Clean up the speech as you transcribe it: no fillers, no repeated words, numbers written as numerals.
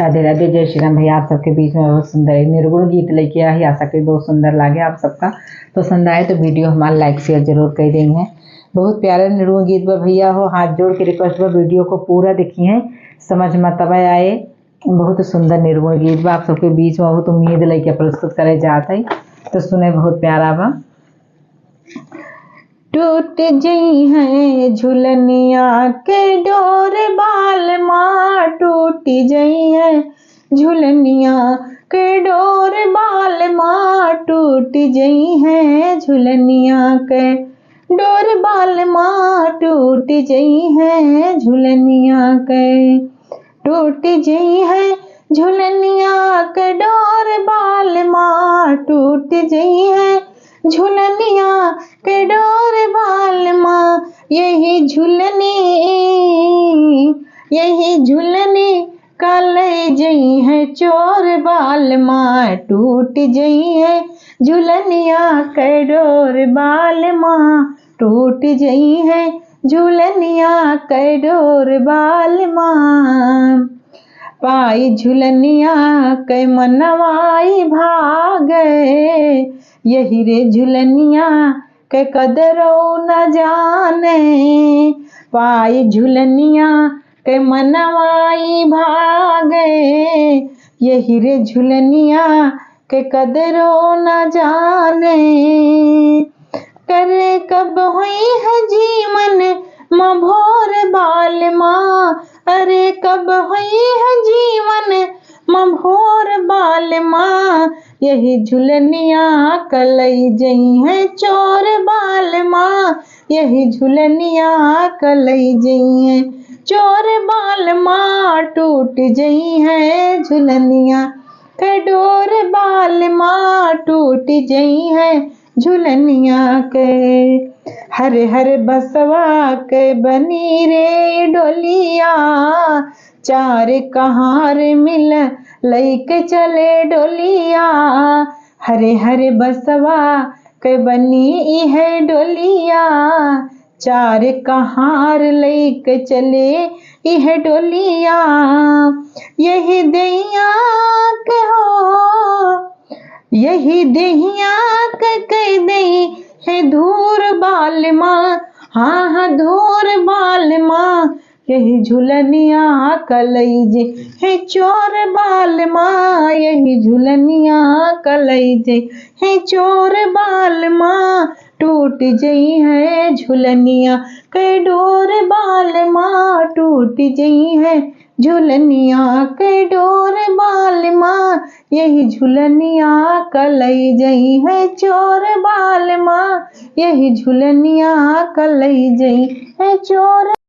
राधे राधे, जय श्री राम। भैया आप सबके बीच में बहुत सुंदर एक निर्गुण गीत लेके आई, आशा करी बहुत सुंदर लागे, आप सबका पसंद आए तो वीडियो हमारा लाइक शेयर जरूर कर देंगे हैं। बहुत प्यारा निर्गुण गीत बा भैया हो, हाथ जोड़ के रिक्वेस्ट बा वीडियो को पूरा देखिए हैं, समझ में तब आए। बहुत सुंदर निर्गुण गीत बा, आप सबके बीच में बहुत उम्मीद लेके प्रस्तुत करे जाता है, तो सुने बहुत प्यारा बा। टूट जई है झुलनिया के डोर बाल माँ, टूट जई है झुलनिया के डोर बाल माँ, टूट जई है झुलनिया के डोर बाल माँ, टूट जई है झुलनिया के, टूट जई है झुलनिया के डोर बाल माँ, टूट जई है झुलनिया के डोर बाल माँ। यही झुलनी का ले जई है चोर बाल माँ, टूट जई है झुलनिया के डोर बाल माँ, टूट जई है झुलनिया के डोर बाल माँ। पाई झुलनिया के मनवाई भागे, यही रे झुलनिया के कदरो न जाने, पाई झुलनिया के मनवाई भागे, यही रे झुलनिया के कदरो न जाने। करे कब हुई है जीवन मभोर बाल माँ, अरे कब हुई है जीवन मभोर बाल माँ, यही झुलनिया कलई जई है चोर बाल माँ, यही झुलनिया कलई जई है चोर बाल माँ, टूट जई है झुलनिया के डोर बाल माँ, टूट जई है झुलनिया के। हरे हरे बसवा के बनी रे डोलिया, चार कहार मिल लईके चले डोलिया, हरे हरे बसवा के बनी है डोलिया, चार कहार लईके चले यह डोलिया। यही दैया के हो, यही दहिया के कह दई है धूर बाल माँ, हाँ हाँ धूर बाल माँ, यही झुलनिया कलई जे है चोर बाल माँ, यही झुलनिया कलई जे है चोर बाल माँ, टूट जई है झुलनिया के डोर बाल माँ, टूट जई है झुलनिया के डोर बाल माँ, यही झुलनिया कलई जई है चोर बाल माँ, यही झुलनिया कलई जई है चोर।